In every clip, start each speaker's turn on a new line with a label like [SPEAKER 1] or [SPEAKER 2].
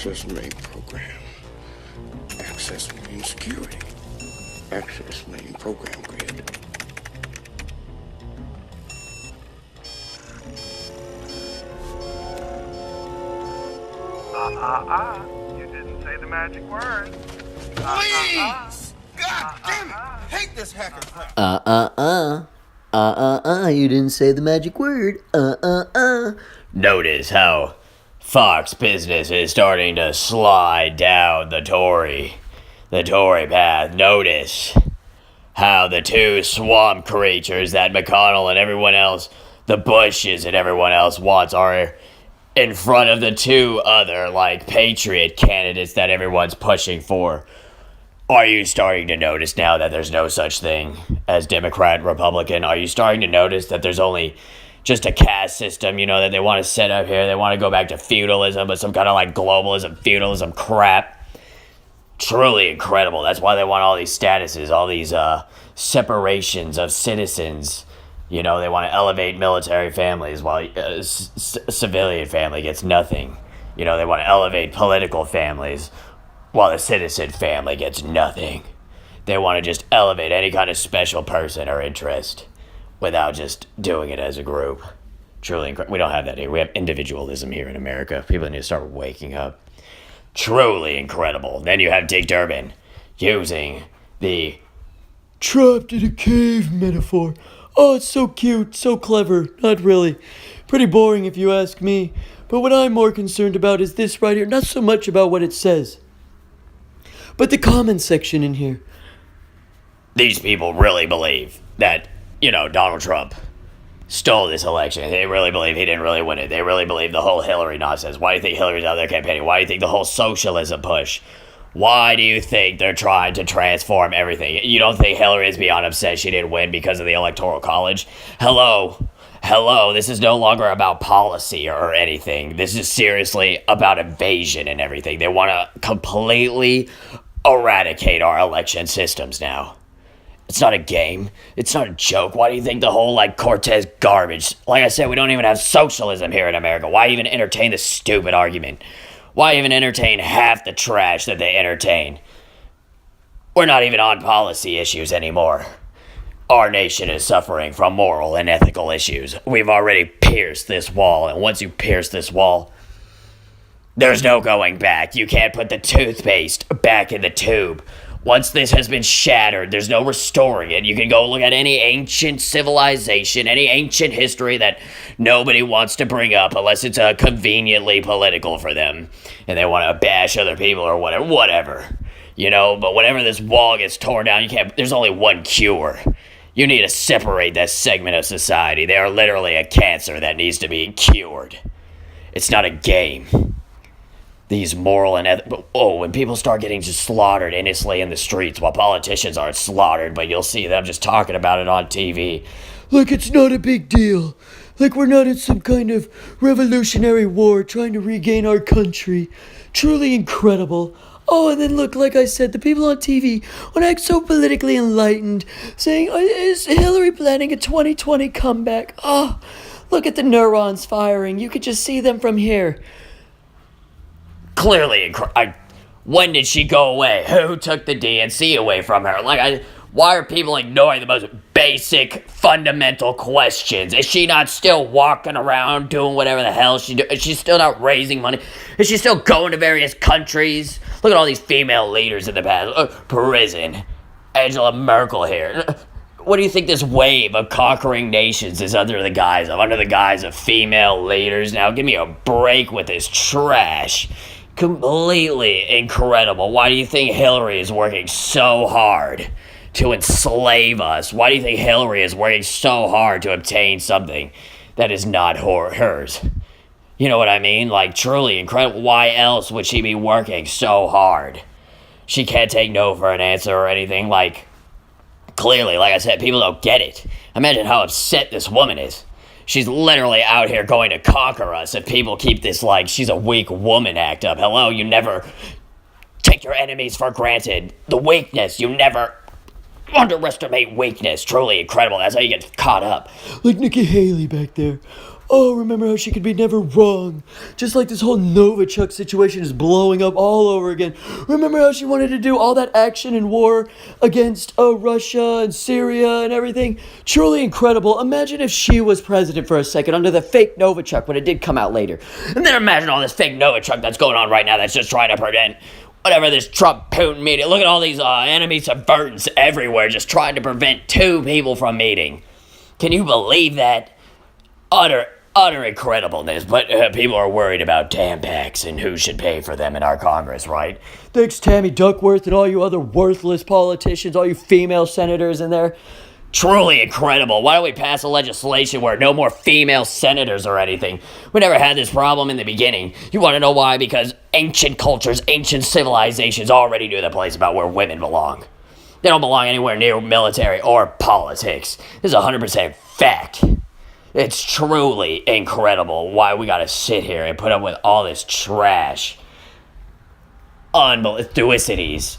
[SPEAKER 1] Access main program. Access main security. Access main program grid.
[SPEAKER 2] You didn't say the magic word.
[SPEAKER 3] Please! God damn it! Hate this hacker crap.
[SPEAKER 4] You didn't say the magic word. Notice how Fox Business is starting to slide down the Tory path. Notice how the two swamp creatures that McConnell and everyone else, the Bushes and everyone else wants, are in front of the two other, patriot candidates that everyone's pushing for. Are you starting to notice now that there's no such thing as Democrat and Republican? Are you starting to notice that there's only just a caste system, that they want to set up here? They want to go back to feudalism, but some kind of globalism, feudalism crap. Truly incredible. That's why they want all these statuses, all these separations of citizens. They want to elevate military families while civilian family gets nothing. They want to elevate political families while the citizen family gets nothing. They want to just elevate any kind of special person or interest without just doing it as a group. Truly incredible. We don't have that here. We have individualism here in America. People need to start waking up. Truly incredible. Then you have Dick Durbin using the trapped in a cave metaphor. Oh, it's so cute, so clever. Not really. Pretty boring if you ask me. But what I'm more concerned about is this right here. Not so much about what it says, but the comment section in here. These people really believe that, Donald Trump stole this election. They really believe he didn't really win it. They really believe the whole Hillary nonsense. Why do you think Hillary's out there campaigning? Why do you think the whole socialism push? Why do you think they're trying to transform everything? You don't think Hillary is beyond upset she didn't win because of the Electoral College? Hello, this is no longer about policy or anything. This is seriously about invasion and everything. They want to completely eradicate our election systems now. It's not a game. It's not a joke. Why do you think the whole, Cortez garbage? Like I said, we don't even have socialism here in America. Why even entertain this stupid argument? Why even entertain half the trash that they entertain? We're not even on policy issues anymore. Our nation is suffering from moral and ethical issues. We've already pierced this wall, and once you pierce this wall, there's no going back. You can't put the toothpaste back in the tube. Once this has been shattered, there's no restoring it. You can go look at any ancient civilization, any ancient history that nobody wants to bring up unless it's conveniently political for them, and they want to bash other people or whatever. But whenever this wall gets torn down, there's only one cure. You need to separate that segment of society. They are literally a cancer that needs to be cured. It's not a game. These moral and when people start getting just slaughtered innocently in the streets while politicians aren't slaughtered, but you'll see them just talking about it on TV. Like it's not a big deal. Like we're not in some kind of revolutionary war trying to regain our country. Truly incredible. Oh, and then look, like I said, the people on TV want to act so politically enlightened, saying, is Hillary planning a 2020 comeback? Oh, look at the neurons firing. You could just see them from here. Clearly, when did she go away? Who took the DNC away from her? Why are people ignoring the most basic, fundamental questions? Is she not still walking around doing whatever the hell she do? Is she still not raising money? Is she still going to various countries? Look at all these female leaders in the past. Prison. Angela Merkel here. What do you think this wave of conquering nations is under the guise of female leaders? Now, give me a break with this trash. Completely incredible. Why do you think Hillary is working so hard to enslave us? Why do you think Hillary is working so hard to obtain something that is not hers? You know what I mean? Truly incredible. Why else would she be working so hard? She can't take no for an answer or anything. Clearly, like I said, people don't get it. Imagine how upset this woman is. She's literally out here going to conquer us if people keep this she's a weak woman act up. Hello, you never take your enemies for granted. The weakness, you never underestimate weakness. Truly incredible. That's how you get caught up. Like Nikki Haley back there. oh, remember how she could be never wrong. Just like this whole Novichok situation is blowing up all over again. Remember how she wanted to do all that action and war against Russia and Syria and everything? Truly incredible. Imagine if she was president for a second under the fake Novichok when it did come out later. And then imagine all this fake Novichok that's going on right now that's just trying to prevent whatever this Trump Putin meeting. Look at all these enemy subvertants everywhere just trying to prevent two people from meeting. Can you believe that? Utter incredibleness, but people are worried about Tampax and who should pay for them in our Congress, right? Thanks, Tammy Duckworth and all you other worthless politicians, all you female senators in there. Truly incredible. Why don't we pass a legislation where no more female senators or anything? We never had this problem in the beginning. You want to know why? Because ancient cultures, ancient civilizations already knew the place about where women belong. They don't belong anywhere near military or politics. This is 100% fact. It's truly incredible why we gotta sit here and put up with all this trash. Unbelievabilities.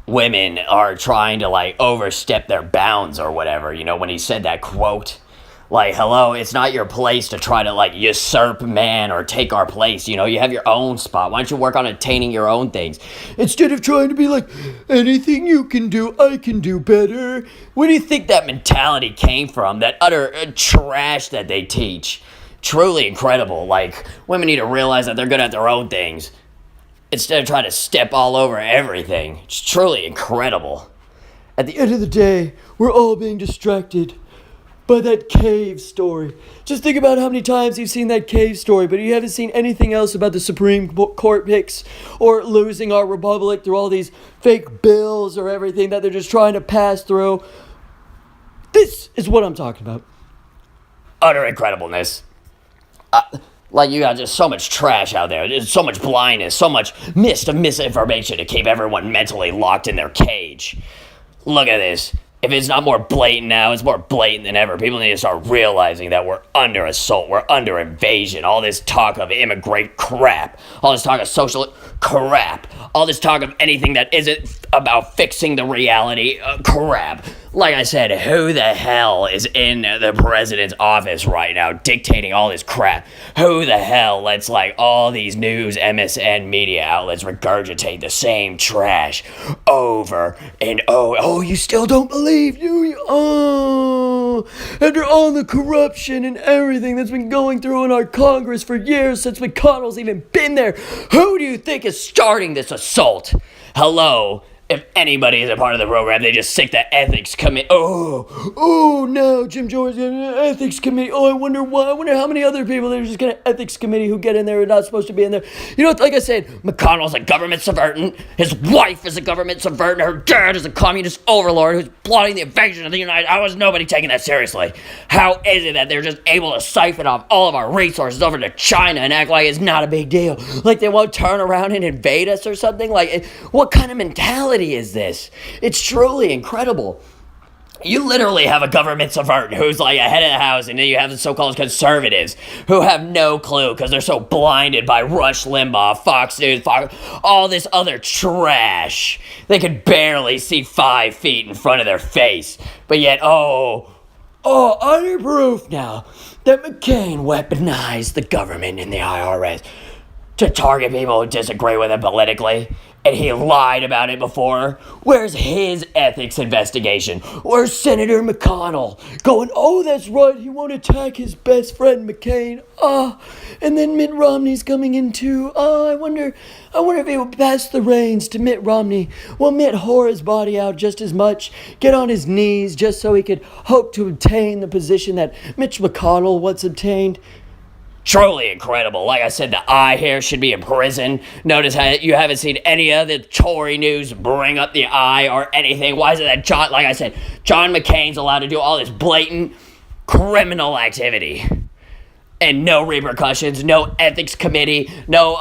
[SPEAKER 4] Women are trying to, overstep their bounds or whatever, when he said that quote. Hello, it's not your place to try to, usurp man or take our place, you have your own spot. Why don't you work on attaining your own things? Instead of trying to be like, anything you can do, I can do better. Where do you think that mentality came from? That utter trash that they teach. Truly incredible. Women need to realize that they're good at their own things instead of trying to step all over everything. It's truly incredible. At the end of the day, we're all being distracted by that cave story. Just think about how many times you've seen that cave story, but you haven't seen anything else about the Supreme Court picks or losing our republic through all these fake bills or everything that they're just trying to pass through. This is what I'm talking about. Utter incredibleness. You got just so much trash out there. There's so much blindness, so much mist of misinformation to keep everyone mentally locked in their cage. Look at this. If it's not more blatant now, it's more blatant than ever. People need to start realizing that we're under assault, we're under invasion. All this talk of immigrant crap, all this talk of social crap, all this talk of anything that isn't about fixing the reality crap. Like I said, who the hell is in the president's office right now dictating all this crap? Who the hell lets all these news MSN media outlets regurgitate the same trash over and over? Oh, you still don't believe, do you? Oh, after all the corruption and everything that's been going through in our Congress for years since McConnell's even been there, who do you think is starting this assault? Hello? If anybody is a part of the program, they just sick the ethics committee. Oh, now Jim Jordan's got an ethics committee. Oh, I wonder why. I wonder how many other people there's just got an ethics committee who get in there and not supposed to be in there. Like I said, McConnell's a government subvertant. His wife is a government subvertant. Her dad is a communist overlord who's plotting the invasion of the United States. How is nobody taking that seriously? How is it that they're just able to siphon off all of our resources over to China and act like it's not a big deal? Like they won't turn around and invade us or something? What kind of mentality is this? It's truly incredible. You literally have a government subvertant who's ahead of the house, and then you have the so-called conservatives who have no clue because they're so blinded by Rush Limbaugh, Fox News, all this other trash. They can barely see 5 feet in front of their face. But yet, utter proof now that McCain weaponized the government and the IRS to target people who disagree with him politically. And he lied about it before. Where's his ethics investigation? Where's Senator McConnell going, oh, that's right, he won't attack his best friend McCain. And then Mitt Romney's coming in too. I wonder if he will pass the reins to Mitt Romney. Will Mitt whore his body out just as much, get on his knees just so he could hope to obtain the position that Mitch McConnell once obtained? Truly incredible. Like I said, the eye hair should be in prison. Notice how you haven't seen any of the Tory news bring up the eye or anything. Why is it that John McCain's allowed to do all this blatant criminal activity? And no repercussions, no ethics committee, no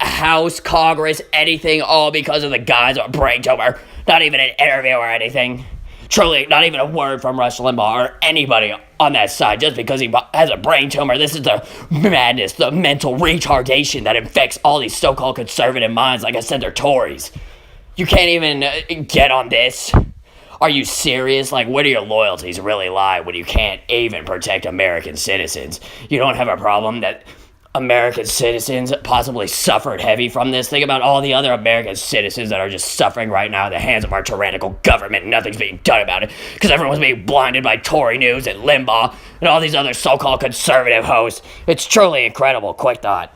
[SPEAKER 4] House, Congress, anything, all because of the guy's brain tumor. Not even an interview or anything. Truly, not even a word from Rush Limbaugh or anybody on that side just because he has a brain tumor. This is the madness, the mental retardation that infects all these so-called conservative minds. Like I said, they're Tories. You can't even get on this. Are you serious? Like, where do your loyalties really lie when you can't even protect American citizens? You don't have a problem that American citizens possibly suffered heavy from this? Think about all the other American citizens that are just suffering right now at the hands of our tyrannical government, and nothing's being done about it because everyone's being blinded by Tory News and Limbaugh and all these other so-called conservative hosts. It's truly incredible. Quick thought.